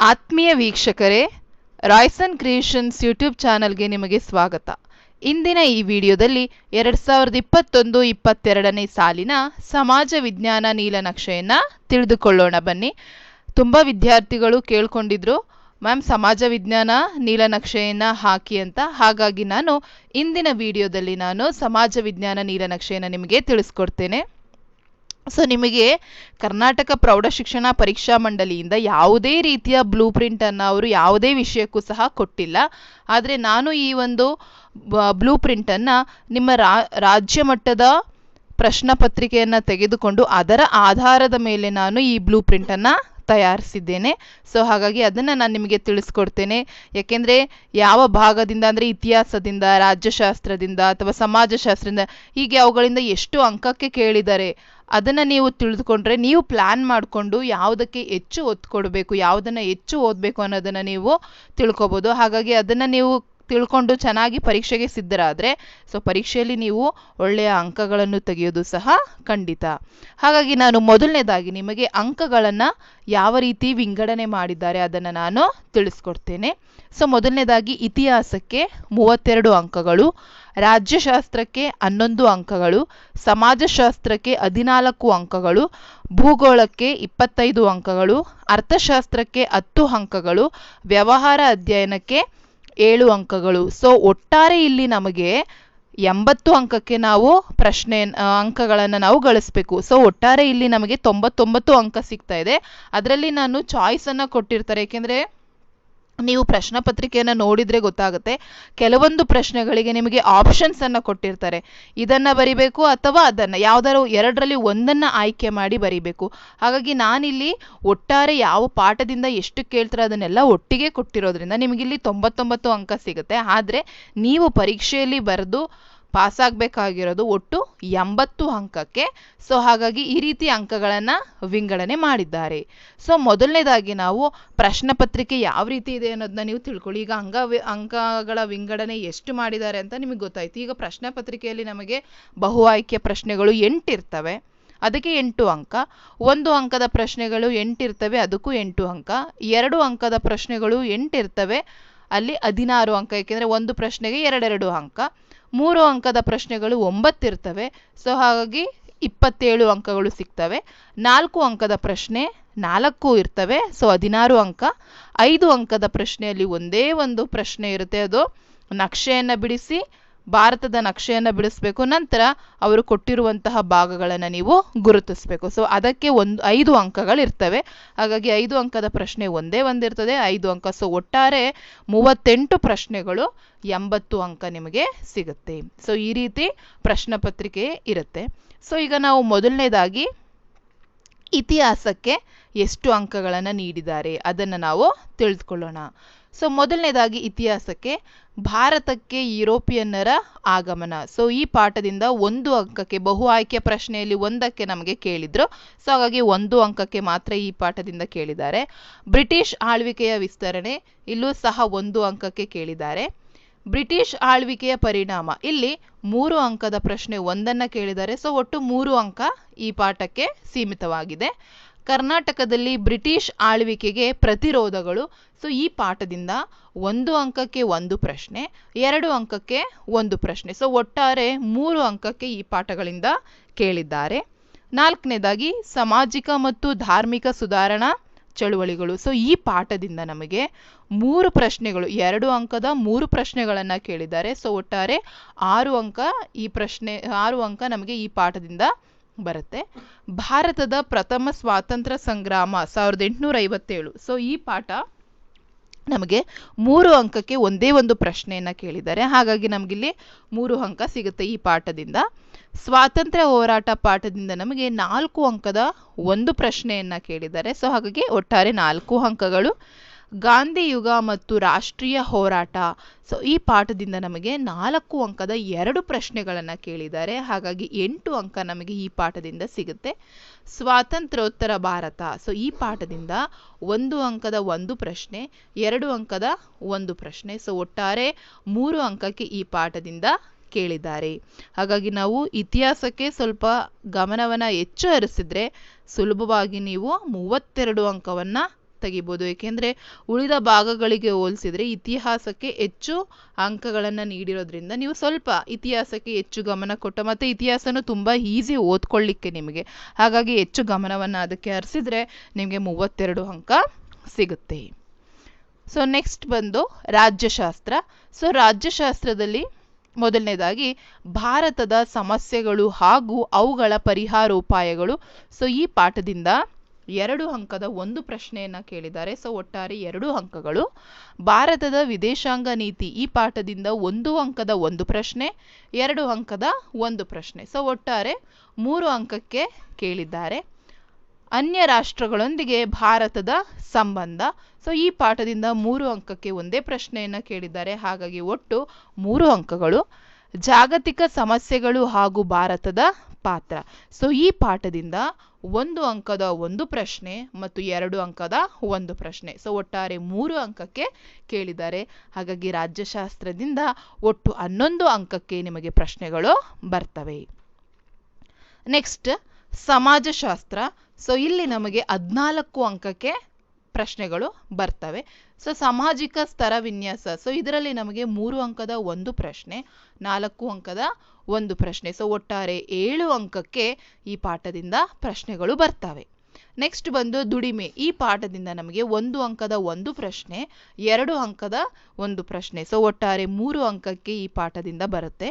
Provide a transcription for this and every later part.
ಆತ್ಮೀಯ ವೀಕ್ಷಕರೇ, Royson creations YouTube ಚಾನಲ್ಗೆ ನಿಮಗೆ ಸ್ವಾಗತ. ಇಂದಿನ ಈ ವಿಡಿಯೋದಲ್ಲಿ 2021-22ನೇ ಸಾಲಿನ ಸಮಾಜ ವಿಜ್ಞಾನ ನೀಲನಕ್ಷೆಯನ್ನು ತಿಳಿದುಕೊಳ್ಳೋಣ ಬನ್ನಿ. ತುಂಬ ವಿದ್ಯಾರ್ಥಿಗಳು ಕೇಳ್ಕೊಂಡಿದ್ರು, ಮ್ಯಾಮ್ ಸಮಾಜ ವಿಜ್ಞಾನ ನೀಲನಕ್ಷೆಯನ್ನು ಹಾಕಿ ಅಂತ. ಹಾಗಾಗಿ ನಾನು ಇಂದಿನ ವಿಡಿಯೋದಲ್ಲಿ ಸಮಾಜ ವಿಜ್ಞಾನ ನೀಲನಕ್ಷೆಯನ್ನು ನಿಮಗೆ ತಿಳಿಸ್ಕೊಡ್ತೇನೆ. ಸೊ ನಿಮಗೆ ಕರ್ನಾಟಕ ಪ್ರೌಢಶಿಕ್ಷಣ ಪರೀಕ್ಷಾ ಮಂಡಳಿಯಿಂದ ಯಾವುದೇ ರೀತಿಯ ಬ್ಲೂ ಪ್ರಿಂಟನ್ನು ಅವರು ಯಾವುದೇ ವಿಷಯಕ್ಕೂ ಸಹ ಕೊಟ್ಟಿಲ್ಲ. ಆದರೆ ನಾನು ಈ ಒಂದು ಬ್ಲೂ ಪ್ರಿಂಟನ್ನು ನಿಮ್ಮ ರಾಜ್ಯ ಮಟ್ಟದ ಪ್ರಶ್ನೆ ಪತ್ರಿಕೆಯನ್ನು ತೆಗೆದುಕೊಂಡು ಅದರ ಆಧಾರದ ಮೇಲೆ ನಾನು ಈ ಬ್ಲೂ ಪ್ರಿಂಟನ್ನು ತಯಾರಿಸಿದ್ದೇನೆ. ಸೊ ಹಾಗಾಗಿ ಅದನ್ನು ನಾನು ನಿಮಗೆ ತಿಳಿಸ್ಕೊಡ್ತೇನೆ. ಯಾಕೆಂದರೆ ಯಾವ ಭಾಗದಿಂದ ಅಂದರೆ ಇತಿಹಾಸದಿಂದ, ರಾಜ್ಯಶಾಸ್ತ್ರದಿಂದ ಅಥವಾ ಸಮಾಜಶಾಸ್ತ್ರದಿಂದ ಹೀಗೆ ಅವುಗಳಿಂದ ಎಷ್ಟು ಅಂಕಕ್ಕೆ ಕೇಳಿದ್ದಾರೆ ಅದನ್ನು ನೀವು ತಿಳಿದುಕೊಂಡ್ರೆ ನೀವು ಪ್ಲ್ಯಾನ್ ಮಾಡಿಕೊಂಡು ಯಾವುದಕ್ಕೆ ಹೆಚ್ಚು ಒತ್ತು ಕೊಡಬೇಕು, ಯಾವುದನ್ನು ಹೆಚ್ಚು ಓದಬೇಕು ಅನ್ನೋದನ್ನು ನೀವು ತಿಳ್ಕೊಬೋದು. ಹಾಗಾಗಿ ಅದನ್ನು ನೀವು ತಿಳ್ಕೊಂಡು ಚೆನ್ನಾಗಿ ಪರೀಕ್ಷೆಗೆ ಸಿದ್ಧರಾದರೆ ಸೊ ಪರೀಕ್ಷೆಯಲ್ಲಿ ನೀವು ಒಳ್ಳೆಯ ಅಂಕಗಳನ್ನು ತೆಗೆಯೋದು ಸಹ ಖಂಡಿತ. ಹಾಗಾಗಿ ನಾನು ಮೊದಲನೇದಾಗಿ ನಿಮಗೆ ಅಂಕಗಳನ್ನು ಯಾವ ರೀತಿ ವಿಂಗಡಣೆ ಮಾಡಿದ್ದಾರೆ ಅದನ್ನು ನಾನು ತಿಳಿಸ್ಕೊಡ್ತೇನೆ. ಸೊ ಮೊದಲನೇದಾಗಿ ಇತಿಹಾಸಕ್ಕೆ 32 ಅಂಕಗಳು, ರಾಜ್ಯಶಾಸ್ತ್ರಕ್ಕೆ 11 ಅಂಕಗಳು, ಸಮಾಜಶಾಸ್ತ್ರಕ್ಕೆ 14 ಅಂಕಗಳು, ಭೂಗೋಳಕ್ಕೆ 25 ಅಂಕಗಳು, ಅರ್ಥಶಾಸ್ತ್ರಕ್ಕೆ 10 ಅಂಕಗಳು, ವ್ಯವಹಾರ ಅಧ್ಯಯನಕ್ಕೆ 7 ಅಂಕಗಳು. ಸೊ ಒಟ್ಟಾರೆ ಇಲ್ಲಿ ನಮಗೆ 80 ಅಂಕಕ್ಕೆ ನಾವು ಅಂಕಗಳನ್ನು ನಾವು ಗಳಿಸ್ಬೇಕು. ಸೊ ಒಟ್ಟಾರೆ ಇಲ್ಲಿ ನಮಗೆ 99 ಅಂಕ ಸಿಗ್ತಾ ಇದೆ. ಅದರಲ್ಲಿ ನಾನು ಚಾಯ್ಸನ್ನು ಕೊಟ್ಟಿರ್ತಾರೆ, ಏಕೆಂದರೆ ನೀವು ಪ್ರಶ್ನೆ ಪತ್ರಿಕೆಯನ್ನು ನೋಡಿದರೆ ಗೊತ್ತಾಗುತ್ತೆ. ಕೆಲವೊಂದು ಪ್ರಶ್ನೆಗಳಿಗೆ ನಿಮಗೆ ಆಪ್ಷನ್ಸನ್ನು ಕೊಟ್ಟಿರ್ತಾರೆ, ಇದನ್ನು ಬರಿಬೇಕು ಅಥವಾ ಅದನ್ನು, ಯಾವುದಾದ್ರು ಎರಡರಲ್ಲಿ ಒಂದನ್ನು ಆಯ್ಕೆ ಮಾಡಿ ಬರಿಬೇಕು. ಹಾಗಾಗಿ ನಾನಿಲ್ಲಿ ಒಟ್ಟಾರೆ ಯಾವ ಪಾಠದಿಂದ ಎಷ್ಟು ಕೇಳ್ತಾರೆ ಅದನ್ನೆಲ್ಲ ಒಟ್ಟಿಗೆ ಕೊಟ್ಟಿರೋದ್ರಿಂದ ನಿಮಗಿಲ್ಲಿ 99 ಅಂಕ ಸಿಗುತ್ತೆ. ಆದರೆ ನೀವು ಪರೀಕ್ಷೆಯಲ್ಲಿ ಬರೆದು ಪಾಸಾಗಬೇಕಾಗಿರೋದು ಒಟ್ಟು 80 ಅಂಕಕ್ಕೆ. ಸೊ ಹಾಗಾಗಿ ಈ ರೀತಿ ಅಂಕಗಳನ್ನು ವಿಂಗಡಣೆ ಮಾಡಿದ್ದಾರೆ. ಸೊ ಮೊದಲನೇದಾಗಿ ನಾವು ಪ್ರಶ್ನೆ ಪತ್ರಿಕೆ ಯಾವ ರೀತಿ ಇದೆ ಅನ್ನೋದನ್ನ ನೀವು ತಿಳ್ಕೊಳ್ಳಿ. ಈಗ ಅಂಕಗಳ ವಿಂಗಡಣೆ ಎಷ್ಟು ಮಾಡಿದ್ದಾರೆ ಅಂತ ನಿಮಗೆ ಗೊತ್ತಾಯ್ತು. ಈಗ ಪ್ರಶ್ನೆ ಪತ್ರಿಕೆಯಲ್ಲಿ ನಮಗೆ ಬಹು ಆಯ್ಕೆ ಪ್ರಶ್ನೆಗಳು 8 ಇರ್ತವೆ, ಅದಕ್ಕೆ 8 ಅಂಕ. 1 ಅಂಕದ ಪ್ರಶ್ನೆಗಳು 8 ಇರ್ತವೆ, ಅದಕ್ಕೂ 8 ಅಂಕ. 2 ಅಂಕದ ಪ್ರಶ್ನೆಗಳು 8 ಇರ್ತವೆ, ಅಲ್ಲಿ 16 ಅಂಕ, ಏಕೆಂದರೆ ಒಂದು ಪ್ರಶ್ನೆಗೆ 2 ಅಂಕ. 3 ಅಂಕದ ಪ್ರಶ್ನೆಗಳು 9 ಇರ್ತವೆ, ಸೊ ಹಾಗಾಗಿ 27 ಅಂಕಗಳು ಸಿಗ್ತವೆ. 4 ಅಂಕದ ಪ್ರಶ್ನೆ 4 ಇರ್ತವೆ, ಸೊ 16 ಅಂಕ. 5 ಅಂಕದ ಪ್ರಶ್ನೆಯಲ್ಲಿ ಒಂದೇ ಒಂದು ಪ್ರಶ್ನೆ ಇರುತ್ತೆ, ಅದು ನಕ್ಷೆಯನ್ನು ಬಿಡಿಸಿ, ಭಾರತದ ನಕ್ಷೆಯನ್ನು ಬಿಡಿಸ್ಬೇಕು. ನಂತರ ಅವರು ಕೊಟ್ಟಿರುವಂತಹ ಭಾಗಗಳನ್ನು ನೀವು ಗುರುತಿಸಬೇಕು. ಸೊ ಅದಕ್ಕೆ 5 ಅಂಕಗಳಿರ್ತವೆ. ಹಾಗಾಗಿ 5 ಅಂಕದ ಪ್ರಶ್ನೆ ಒಂದೇ ಒಂದಿರ್ತದೆ, 5 ಅಂಕ. ಸೊ ಒಟ್ಟಾರೆ 38 ಪ್ರಶ್ನೆಗಳು 80 ಅಂಕ ನಿಮಗೆ ಸಿಗುತ್ತೆ. ಸೊ ಈ ರೀತಿ ಪ್ರಶ್ನೆ ಪತ್ರಿಕೆ ಇರುತ್ತೆ. ಸೊ ಈಗ ನಾವು ಮೊದಲನೇದಾಗಿ ಇತಿಹಾಸಕ್ಕೆ ಎಷ್ಟು ಅಂಕಗಳನ್ನು ನೀಡಿದ್ದಾರೆ ಅದನ್ನು ನಾವು ತಿಳಿದುಕೊಳ್ಳೋಣ. ಸೊ ಮೊದಲನೇದಾಗಿ ಇತಿಹಾಸಕ್ಕೆ ಭಾರತಕ್ಕೆ ಯುರೋಪಿಯನ್ನರ ಆಗಮನ. ಸೊ ಈ ಪಾಠದಿಂದ 1 ಅಂಕಕ್ಕೆ, ಬಹು ಆಯ್ಕೆ ಪ್ರಶ್ನೆಯಲ್ಲಿ 1ಕ್ಕೆ ನಮಗೆ ಕೇಳಿದ್ರು. ಸೊ ಹಾಗಾಗಿ 1 ಅಂಕಕ್ಕೆ ಮಾತ್ರ ಈ ಪಾಠದಿಂದ ಕೇಳಿದ್ದಾರೆ. ಬ್ರಿಟಿಷ್ ಆಳ್ವಿಕೆಯ ವಿಸ್ತರಣೆ, ಇಲ್ಲೂ ಸಹ 1 ಅಂಕಕ್ಕೆ ಕೇಳಿದ್ದಾರೆ. ಬ್ರಿಟಿಷ್ ಆಳ್ವಿಕೆಯ ಪರಿಣಾಮ, ಇಲ್ಲಿ 3 ಅಂಕದ ಪ್ರಶ್ನೆ 1ನ್ನು ಕೇಳಿದ್ದಾರೆ. ಸೊ ಒಟ್ಟು 3 ಅಂಕ ಈ ಪಾಠಕ್ಕೆ ಸೀಮಿತವಾಗಿದೆ. ಕರ್ನಾಟಕದಲ್ಲಿ ಬ್ರಿಟಿಷ್ ಆಳ್ವಿಕೆಗೆ ಪ್ರತಿರೋಧಗಳು. ಸೊ ಈ ಪಾಠದಿಂದ 1 ಅಂಕಕ್ಕೆ 1 ಪ್ರಶ್ನೆ, 2 ಅಂಕಕ್ಕೆ 1 ಪ್ರಶ್ನೆ. ಸೊ ಒಟ್ಟಾರೆ 3 ಅಂಕಕ್ಕೆ ಈ ಪಾಠಗಳಿಂದ ಕೇಳಿದ್ದಾರೆ. 4ನೇದಾಗಿ ಸಾಮಾಜಿಕ ಮತ್ತು ಧಾರ್ಮಿಕ ಸುಧಾರಣಾ ಚಳುವಳಿಗಳು. ಸೊ ಈ ಪಾಠದಿಂದ ನಮಗೆ 3 ಪ್ರಶ್ನೆಗಳು, 2 ಅಂಕದ 3 ಪ್ರಶ್ನೆಗಳನ್ನು ಕೇಳಿದ್ದಾರೆ. ಸೊ ಒಟ್ಟಾರೆ 6 ಅಂಕ ನಮಗೆ ಈ ಪಾಠದಿಂದ ಬರುತ್ತೆ. ಭಾರತದ ಪ್ರಥಮ ಸ್ವಾತಂತ್ರ್ಯ ಸಂಗ್ರಾಮ 1857. ಸೊ ಈ ಪಾಠ ನಮಗೆ 3 ಅಂಕಕ್ಕೆ ಒಂದೇ ಒಂದು ಪ್ರಶ್ನೆಯನ್ನು ಕೇಳಿದ್ದಾರೆ. ಹಾಗಾಗಿ ನಮಗಿಲ್ಲಿ 3 ಅಂಕ ಸಿಗುತ್ತೆ ಈ ಪಾಠದಿಂದ. ಸ್ವಾತಂತ್ರ್ಯ ಹೋರಾಟ ಪಾಠದಿಂದ ನಮಗೆ 4 ಅಂಕದ 1 ಪ್ರಶ್ನೆಯನ್ನು ಕೇಳಿದ್ದಾರೆ. ಸೊ ಹಾಗಾಗಿ ಒಟ್ಟಾರೆ 4 ಅಂಕಗಳು. ಗಾಂಧಿ ಯುಗ ಮತ್ತು ರಾಷ್ಟ್ರೀಯ ಹೋರಾಟ, ಸೊ ಈ ಪಾಠದಿಂದ ನಮಗೆ 4 ಅಂಕದ 2 ಪ್ರಶ್ನೆಗಳನ್ನು ಕೇಳಿದ್ದಾರೆ. ಹಾಗಾಗಿ 8 ಅಂಕ ನಮಗೆ ಈ ಪಾಠದಿಂದ ಸಿಗುತ್ತೆ. ಸ್ವಾತಂತ್ರ್ಯೋತ್ತರ ಭಾರತ, ಸೊ ಈ ಪಾಠದಿಂದ 1 ಅಂಕದ 1 ಪ್ರಶ್ನೆ, 2 ಅಂಕದ 1 ಪ್ರಶ್ನೆ. ಸೊ ಒಟ್ಟಾರೆ 3 ಅಂಕಕ್ಕೆ ಈ ಪಾಠದಿಂದ ಕೇಳಿದ್ದಾರೆ. ಹಾಗಾಗಿ ನಾವು ಇತಿಹಾಸಕ್ಕೆ ಸ್ವಲ್ಪ ಗಮನವನ್ನು ಹೆಚ್ಚು ಹರಿಸಿದ್ರೆ ಸುಲಭವಾಗಿ ನೀವು 32 ಅಂಕವನ್ನು ತೆಗಿಬೋದು. ಏಕೆಂದರೆ ಉಳಿದ ಭಾಗಗಳಿಗೆ ಹೋಲಿಸಿದರೆ ಇತಿಹಾಸಕ್ಕೆ ಹೆಚ್ಚು ಅಂಕಗಳನ್ನು ನೀಡಿರೋದ್ರಿಂದ ನೀವು ಸ್ವಲ್ಪ ಇತಿಹಾಸಕ್ಕೆ ಹೆಚ್ಚು ಗಮನ ಕೊಟ್ಟು, ಮತ್ತು ಇತಿಹಾಸನೂ ತುಂಬ ಈಸಿ ಓದ್ಕೊಳ್ಳಿಕ್ಕೆ ನಿಮಗೆ, ಹಾಗಾಗಿ ಹೆಚ್ಚು ಗಮನವನ್ನು ಅದಕ್ಕೆ ಹರಿಸಿದ್ರೆ ನಿಮಗೆ 32 ಅಂಕ ಸಿಗುತ್ತೆ. ಸೊ ನೆಕ್ಸ್ಟ್ ಬಂದು ರಾಜ್ಯಶಾಸ್ತ್ರ. ಸೊ ರಾಜ್ಯಶಾಸ್ತ್ರದಲ್ಲಿ ಮೊದಲನೇದಾಗಿ ಭಾರತದ ಸಮಸ್ಯೆಗಳು ಹಾಗೂ ಅವುಗಳ ಪರಿಹಾರೋಪಾಯಗಳು. ಸೊ ಈ ಪಾಠದಿಂದ 2 ಅಂಕದ ಒಂದು ಪ್ರಶ್ನೆಯನ್ನು ಕೇಳಿದ್ದಾರೆ. ಸೊ ಒಟ್ಟಾರೆ 2 ಅಂಕಗಳು. ಭಾರತದ ವಿದೇಶಾಂಗ ನೀತಿ, ಈ ಪಾಠದಿಂದ 1 ಅಂಕದ ಒಂದು ಪ್ರಶ್ನೆ, 2 ಅಂಕದ ಒಂದು ಪ್ರಶ್ನೆ. ಸೊ ಒಟ್ಟಾರೆ 3 ಅಂಕಕ್ಕೆ ಕೇಳಿದ್ದಾರೆ. ಅನ್ಯ ರಾಷ್ಟ್ರಗಳೊಂದಿಗೆ ಭಾರತದ ಸಂಬಂಧ. ಸೊ ಈ ಪಾಠದಿಂದ 3 ಅಂಕಕ್ಕೆ ಒಂದೇ ಪ್ರಶ್ನೆಯನ್ನು ಕೇಳಿದ್ದಾರೆ, ಹಾಗಾಗಿ ಒಟ್ಟು 3 ಅಂಕಗಳು. ಜಾಗತಿಕ ಸಮಸ್ಯೆಗಳು ಹಾಗೂ ಭಾರತದ ಪಾತ್ರ. ಸೊ ಈ ಪಾಠದಿಂದ 1 ಅಂಕದ ಒಂದು ಪ್ರಶ್ನೆ ಮತ್ತು 2 ಅಂಕದ ಒಂದು ಪ್ರಶ್ನೆ. ಸೊ ಒಟ್ಟಾರೆ 3 ಅಂಕಕ್ಕೆ ಕೇಳಿದ್ದಾರೆ, ಹಾಗಾಗಿ ರಾಜ್ಯಶಾಸ್ತ್ರದಿಂದ ಒಟ್ಟು 11 ಅಂಕಕ್ಕೆ ನಿಮಗೆ ಪ್ರಶ್ನೆಗಳು ಬರ್ತವೆ. ನೆಕ್ಸ್ಟ್ ಸಮಾಜಶಾಸ್ತ್ರ. ಸೊ ಇಲ್ಲಿ ನಮಗೆ 14 ಅಂಕಕ್ಕೆ ಪ್ರಶ್ನೆಗಳು ಬರ್ತವೆ. ಸೊ ಸಾಮಾಜಿಕ ಸ್ತರ ವಿನ್ಯಾಸ. ಸೊ ಇದರಲ್ಲಿ ನಮಗೆ 3 ಅಂಕದ ಒಂದು ಪ್ರಶ್ನೆ, 4 ಅಂಕದ ಒಂದು ಪ್ರಶ್ನೆ. ಸೊ ಒಟ್ಟಾರೆ 7 ಅಂಕಕ್ಕೆ ಈ ಪಾಠದಿಂದ ಪ್ರಶ್ನೆಗಳು ಬರ್ತವೆ. ನೆಕ್ಸ್ಟ್ ಬಂದು ದುಡಿಮೆ. ಈ ಪಾಠದಿಂದ ನಮಗೆ 1 ಅಂಕದ ಒಂದು ಪ್ರಶ್ನೆ, 2 ಅಂಕದ ಒಂದು ಪ್ರಶ್ನೆ. ಸೊ ಒಟ್ಟಾರೆ 3 ಅಂಕಕ್ಕೆ ಈ ಪಾಠದಿಂದ ಬರುತ್ತೆ.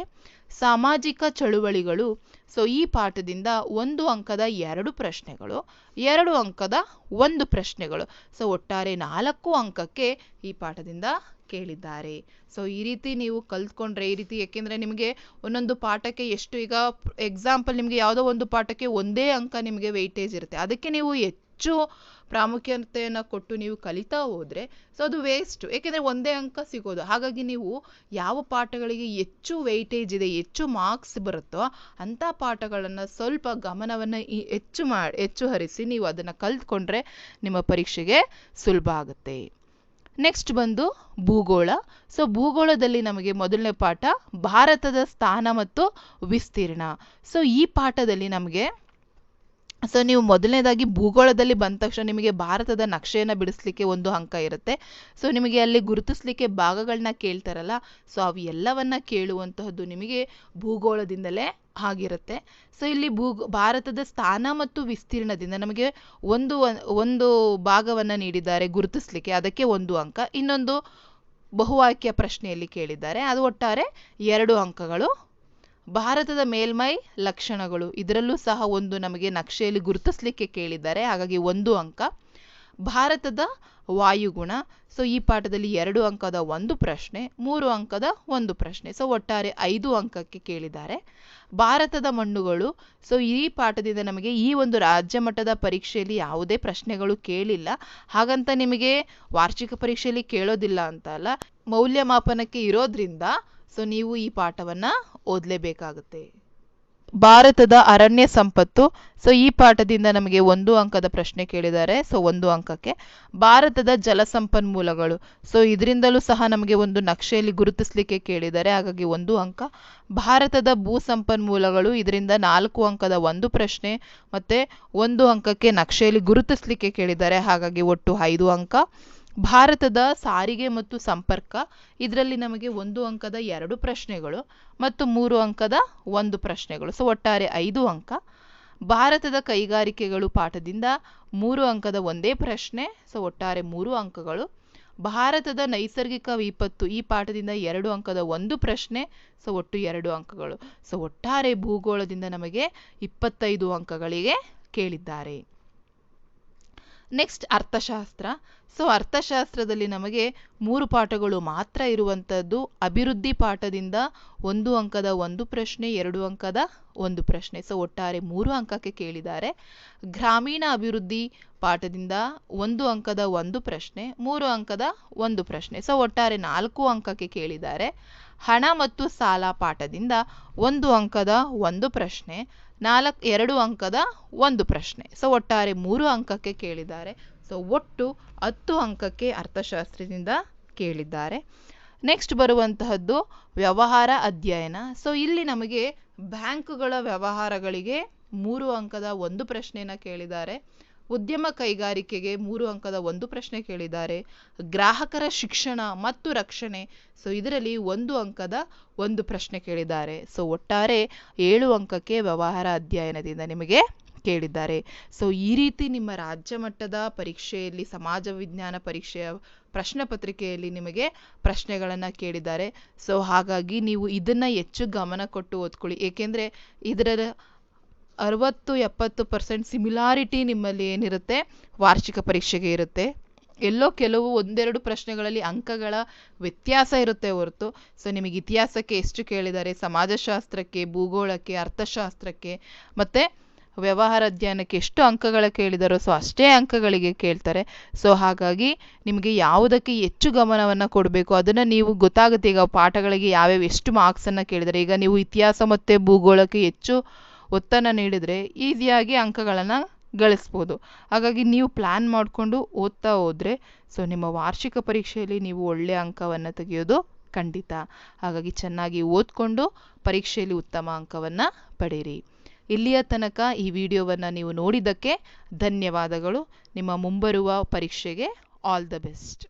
ಸಾಮಾಜಿಕ ಚಳುವಳಿಗಳು. ಸೊ ಈ ಪಾಠದಿಂದ 1 ಅಂಕದ 2 ಪ್ರಶ್ನೆಗಳು, 2 ಅಂಕದ ಒಂದು ಪ್ರಶ್ನೆಗಳು. ಸೊ ಒಟ್ಟಾರೆ 4 ಅಂಕಕ್ಕೆ ಈ ಪಾಠದಿಂದ ಕೇಳಿದ್ದಾರೆ. ಸೊ ಈ ರೀತಿ ನೀವು ಕಲ್ತ್ಕೊಂಡ್ರೆ, ಈ ರೀತಿ, ಯಾಕೆಂದರೆ ನಿಮಗೆ ಒಂದೊಂದು ಪಾಠಕ್ಕೆ ಎಷ್ಟು, ಈಗ ಎಕ್ಸಾಂಪಲ್ ನಿಮಗೆ ಯಾವುದೋ ಒಂದು ಪಾಠಕ್ಕೆ 1 ಅಂಕ ನಿಮಗೆ ವೆಯ್ಟೇಜ್ ಇರುತ್ತೆ, ಅದಕ್ಕೆ ನೀವು ಹೆಚ್ಚು ಪ್ರಾಮುಖ್ಯತೆಯನ್ನು ಕೊಟ್ಟು ನೀವು ಕಲಿತಾ ಹೋದರೆ ಸೊ ಅದು ವೇಸ್ಟ್, ಏಕೆಂದರೆ 1 ಅಂಕ ಸಿಗೋದು. ಹಾಗಾಗಿ ನೀವು ಯಾವ ಪಾಠಗಳಿಗೆ ಹೆಚ್ಚು ವೆಯ್ಟೇಜ್ ಇದೆ, ಹೆಚ್ಚು ಮಾರ್ಕ್ಸ್ ಬರುತ್ತೋ ಅಂಥ ಪಾಠಗಳನ್ನು ಸ್ವಲ್ಪ ಗಮನವನ್ನು ಹೆಚ್ಚು ಹರಿಸಿ ನೀವು ಅದನ್ನು ಕಲ್ತ್ಕೊಂಡ್ರೆ ನಿಮ್ಮ ಪರೀಕ್ಷೆಗೆ ಸುಲಭ ಆಗುತ್ತೆ. ನೆಕ್ಸ್ಟ್ ಬಂದು ಭೂಗೋಳ. ಸೊ ಭೂಗೋಳದಲ್ಲಿ ನಮಗೆ ಮೊದಲನೇ ಪಾಠ ಭಾರತದ ಸ್ಥಾನ ಮತ್ತು ವಿಸ್ತೀರ್ಣ. ಸೊ ಈ ಪಾಠದಲ್ಲಿ ನಮಗೆ, ಸೊ ನೀವು ಮೊದಲನೇದಾಗಿ ಭೂಗೋಳದಲ್ಲಿ ಬಂದ ತಕ್ಷಣ ನಿಮಗೆ ಭಾರತದ ನಕ್ಷೆಯನ್ನು ಬಿಡಿಸ್ಲಿಕ್ಕೆ 1 ಅಂಕ ಇರುತ್ತೆ. ಸೊ ನಿಮಗೆ ಅಲ್ಲಿ ಗುರುತಿಸ್ಲಿಕ್ಕೆ ಭಾಗಗಳನ್ನ ಕೇಳ್ತಾರಲ್ಲ, ಸೊ ಅವು ಎಲ್ಲವನ್ನ ಕೇಳುವಂತಹದ್ದು ನಿಮಗೆ ಭೂಗೋಳದಿಂದಲೇ ಆಗಿರುತ್ತೆ. ಸೊ ಇಲ್ಲಿ ಭಾರತದ ಸ್ಥಾನ ಮತ್ತು ವಿಸ್ತೀರ್ಣದಿಂದ ನಮಗೆ ಒಂದು ಭಾಗವನ್ನು ನೀಡಿದ್ದಾರೆ ಗುರುತಿಸ್ಲಿಕ್ಕೆ, ಅದಕ್ಕೆ 1 ಅಂಕ. ಇನ್ನೊಂದು ಬಹುವಾಕ್ಯ ಪ್ರಶ್ನೆಯಲ್ಲಿ ಕೇಳಿದ್ದಾರೆ, ಅದು ಒಟ್ಟಾರೆ 2 ಅಂಕಗಳು. ಭಾರತದ ಮೇಲ್ಮೈ ಲಕ್ಷಣಗಳು, ಇದರಲ್ಲೂ ಸಹ ಒಂದು ನಮಗೆ ನಕ್ಷೆಯಲ್ಲಿ ಗುರುತಿಸ್ಲಿಕ್ಕೆ ಕೇಳಿದ್ದಾರೆ, ಹಾಗಾಗಿ 1 ಅಂಕ. ಭಾರತದ ವಾಯುಗುಣ. ಸೊ ಈ ಪಾಠದಲ್ಲಿ 2 ಅಂಕದ ಒಂದು ಪ್ರಶ್ನೆ, 3 ಅಂಕದ ಒಂದು ಪ್ರಶ್ನೆ. ಸೊ ಒಟ್ಟಾರೆ 5 ಅಂಕಕ್ಕೆ ಕೇಳಿದ್ದಾರೆ. ಭಾರತದ ಮಣ್ಣುಗಳು. ಸೊ ಈ ಪಾಠದಿಂದ ನಮಗೆ ಈ ಒಂದು ರಾಜ್ಯ ಮಟ್ಟದ ಪರೀಕ್ಷೆಯಲ್ಲಿ ಯಾವುದೇ ಪ್ರಶ್ನೆಗಳು ಕೇಳಿಲ್ಲ, ಹಾಗಂತ ನಿಮಗೆ ವಾರ್ಷಿಕ ಪರೀಕ್ಷೆಯಲ್ಲಿ ಕೇಳೋದಿಲ್ಲ ಅಂತ ಅಲ್ಲ, ಮೌಲ್ಯಮಾಪನಕ್ಕೆ ಇರೋದ್ರಿಂದ ಸೊ ನೀವು ಈ ಪಾಠವನ್ನ ಓದಲೇಬೇಕಾಗುತ್ತೆ. ಭಾರತದ ಅರಣ್ಯ ಸಂಪತ್ತು. ಸೊ ಈ ಪಾಠದಿಂದ ನಮಗೆ 1 ಅಂಕದ ಪ್ರಶ್ನೆ ಕೇಳಿದ್ದಾರೆ, ಸೊ 1 ಅಂಕಕ್ಕೆ. ಭಾರತದ ಜಲಸಂಪನ್ಮೂಲಗಳು. ಸೊ ಇದರಿಂದಲೂ ಸಹ ನಮಗೆ ಒಂದು ನಕ್ಷೆಯಲ್ಲಿ ಗುರುತಿಸ್ಲಿಕ್ಕೆ ಕೇಳಿದ್ದಾರೆ, ಹಾಗಾಗಿ 1 ಅಂಕ. ಭಾರತದ ಭೂ ಸಂಪನ್ಮೂಲಗಳು, ಇದರಿಂದ 4 ಅಂಕದ ಒಂದು ಪ್ರಶ್ನೆ, ಮತ್ತೆ 1 ಅಂಕಕ್ಕೆ ನಕ್ಷೆಯಲ್ಲಿ ಗುರುತಿಸ್ಲಿಕ್ಕೆ ಕೇಳಿದ್ದಾರೆ, ಹಾಗಾಗಿ ಒಟ್ಟು 5 ಅಂಕ. ಭಾರತದ ಸಾರಿಗೆ ಮತ್ತು ಸಂಪರ್ಕ. ಇದರಲ್ಲಿ ನಮಗೆ 1 ಅಂಕದ 2 ಪ್ರಶ್ನೆಗಳು ಮತ್ತು 3 ಅಂಕದ ಒಂದು ಪ್ರಶ್ನೆಗಳು. ಸೊ ಒಟ್ಟಾರೆ 5 ಅಂಕ. ಭಾರತದ ಕೈಗಾರಿಕೆಗಳು ಪಾಠದಿಂದ 3 ಅಂಕದ ಒಂದೇ ಪ್ರಶ್ನೆ, ಸೊ ಒಟ್ಟಾರೆ 3 ಅಂಕಗಳು. ಭಾರತದ ನೈಸರ್ಗಿಕ ವಿಪತ್ತು. ಈ ಪಾಠದಿಂದ 2 ಅಂಕದ ಒಂದು ಪ್ರಶ್ನೆ, ಸೊ ಒಟ್ಟು 2 ಅಂಕಗಳು. ಸೊ ಒಟ್ಟಾರೆ ಭೂಗೋಳದಿಂದ ನಮಗೆ 25 ಅಂಕಗಳಿಗೆ ಕೇಳಿದ್ದಾರೆ. ನೆಕ್ಸ್ಟ್ ಅರ್ಥಶಾಸ್ತ್ರ. ಸೊ ಅರ್ಥಶಾಸ್ತ್ರದಲ್ಲಿ ನಮಗೆ 3 ಪಾಠಗಳು ಮಾತ್ರ ಇರುವಂಥದ್ದು. ಅಭಿವೃದ್ಧಿ ಪಾಠದಿಂದ 1 ಅಂಕದ ಒಂದು ಪ್ರಶ್ನೆ, 2 ಅಂಕದ ಒಂದು ಪ್ರಶ್ನೆ. ಸೊ ಒಟ್ಟಾರೆ 3 ಅಂಕಕ್ಕೆ ಕೇಳಿದ್ದಾರೆ. ಗ್ರಾಮೀಣ ಅಭಿವೃದ್ಧಿ ಪಾಠದಿಂದ 1 ಅಂಕದ ಒಂದು ಪ್ರಶ್ನೆ, 3 ಅಂಕದ ಒಂದು ಪ್ರಶ್ನೆ. ಸೊ ಒಟ್ಟಾರೆ 4 ಅಂಕಕ್ಕೆ ಕೇಳಿದ್ದಾರೆ. ಹಣ ಮತ್ತು ಸಾಲ ಪಾಠದಿಂದ 1 ಅಂಕದ ಒಂದು ಪ್ರಶ್ನೆ, 2 ಅಂಕದ ಒಂದು ಪ್ರಶ್ನೆ. ಸೊ ಒಟ್ಟಾರೆ 3 ಅಂಕಕ್ಕೆ ಕೇಳಿದ್ದಾರೆ. ಸೊ ಒಟ್ಟು 10 ಅಂಕಕ್ಕೆ ಅರ್ಥಶಾಸ್ತ್ರದಿಂದ ಕೇಳಿದ್ದಾರೆ. ನೆಕ್ಸ್ಟ್ ಬರುವಂತಹದ್ದು ವ್ಯವಹಾರ ಅಧ್ಯಯನ. ಸೊ ಇಲ್ಲಿ ನಮಗೆ ಬ್ಯಾಂಕುಗಳ ವ್ಯವಹಾರಗಳಿಗೆ 3 ಅಂಕದ ಒಂದು ಪ್ರಶ್ನೆಯನ್ನು ಕೇಳಿದ್ದಾರೆ. ಉದ್ಯಮ ಕೈಗಾರಿಕೆಗೆ 3 ಅಂಕದ ಒಂದು ಪ್ರಶ್ನೆ ಕೇಳಿದ್ದಾರೆ. ಗ್ರಾಹಕರ ಶಿಕ್ಷಣ ಮತ್ತು ರಕ್ಷಣೆ, ಸೊ ಇದರಲ್ಲಿ 1 ಅಂಕದ ಒಂದು ಪ್ರಶ್ನೆ ಕೇಳಿದ್ದಾರೆ. ಸೊ ಒಟ್ಟಾರೆ 7 ಅಂಕಕ್ಕೆ ವ್ಯವಹಾರ ಅಧ್ಯಯನದಿಂದ ನಿಮಗೆ ಕೇಳಿದ್ದಾರೆ. ಸೊ ಈ ರೀತಿ ನಿಮ್ಮ ರಾಜ್ಯ ಮಟ್ಟದ ಪರೀಕ್ಷೆಯಲ್ಲಿ ಸಮಾಜ ವಿಜ್ಞಾನ ಪರೀಕ್ಷೆಯ ಪ್ರಶ್ನೆ ಪತ್ರಿಕೆಯಲ್ಲಿ ನಿಮಗೆ ಪ್ರಶ್ನೆಗಳನ್ನು ಕೇಳಿದ್ದಾರೆ. ಸೊ ಹಾಗಾಗಿ ನೀವು ಇದನ್ನ ಹೆಚ್ಚು ಗಮನ ಕೊಟ್ಟು ಓದ್ಕೊಳ್ಳಿ. ಏಕೆಂದರೆ ಇದರ 60-70% ಸಿಮಿಲಾರಿಟಿ ನಿಮ್ಮಲ್ಲಿ ಏನಿರುತ್ತೆ ವಾರ್ಷಿಕ ಪರೀಕ್ಷೆಗೆ ಇರುತ್ತೆ. ಎಲ್ಲೋ ಕೆಲವು 1-2 ಪ್ರಶ್ನೆಗಳಲ್ಲಿ ಅಂಕಗಳ ವ್ಯತ್ಯಾಸ ಇರುತ್ತೆ ಹೊರತು. ಸೊ ನಿಮಗೆ ಇತಿಹಾಸಕ್ಕೆ ಎಷ್ಟು ಕೇಳಿದ್ದಾರೆ, ಸಮಾಜಶಾಸ್ತ್ರಕ್ಕೆ, ಭೂಗೋಳಕ್ಕೆ, ಅರ್ಥಶಾಸ್ತ್ರಕ್ಕೆ ಮತ್ತು ವ್ಯವಹಾರ ಅಧ್ಯಯನಕ್ಕೆ ಎಷ್ಟು ಅಂಕಗಳ ಕೇಳಿದಾರೋ ಸೊ ಅಷ್ಟೇ ಅಂಕಗಳಿಗೆ ಕೇಳ್ತಾರೆ. ಸೊ ಹಾಗಾಗಿ ನಿಮಗೆ ಯಾವುದಕ್ಕೆ ಹೆಚ್ಚು ಗಮನವನ್ನು ಕೊಡಬೇಕು ಅದನ್ನು ನೀವು ಗೊತ್ತಾಗುತ್ತೆ. ಈಗ ಪಾಠಗಳಿಗೆ ಯಾವ್ಯಾವ ಎಷ್ಟು ಮಾರ್ಕ್ಸನ್ನು ಕೇಳಿದ್ದಾರೆ, ಈಗ ನೀವು ಇತಿಹಾಸ ಮತ್ತು ಭೂಗೋಳಕ್ಕೆ ಹೆಚ್ಚು ಒತ್ತನ್ನು ನೀಡಿದರೆ ಈಸಿಯಾಗಿ ಅಂಕಗಳನ್ನು ಗಳಿಸ್ಬೋದು. ಹಾಗಾಗಿ ನೀವು ಪ್ಲ್ಯಾನ್ ಮಾಡಿಕೊಂಡು ಓದ್ತಾ ಹೋದರೆ ಸೊ ನಿಮ್ಮ ವಾರ್ಷಿಕ ಪರೀಕ್ಷೆಯಲ್ಲಿ ನೀವು ಒಳ್ಳೆಯ ಅಂಕವನ್ನು ತೆಗೆಯೋದು ಖಂಡಿತ. ಹಾಗಾಗಿ ಚೆನ್ನಾಗಿ ಓದ್ಕೊಂಡು ಪರೀಕ್ಷೆಯಲ್ಲಿ ಉತ್ತಮ ಅಂಕವನ್ನು ಪಡೀರಿ. ಇಲ್ಲಿಯ ತನಕ ಈ ವಿಡಿಯೋವನ್ನು ನೀವು ನೋಡಿದ್ದಕ್ಕೆ ಧನ್ಯವಾದಗಳು. ನಿಮ್ಮ ಮುಂಬರುವ ಪರೀಕ್ಷೆಗೆ ಆಲ್ ದ ಬೆಸ್ಟ್.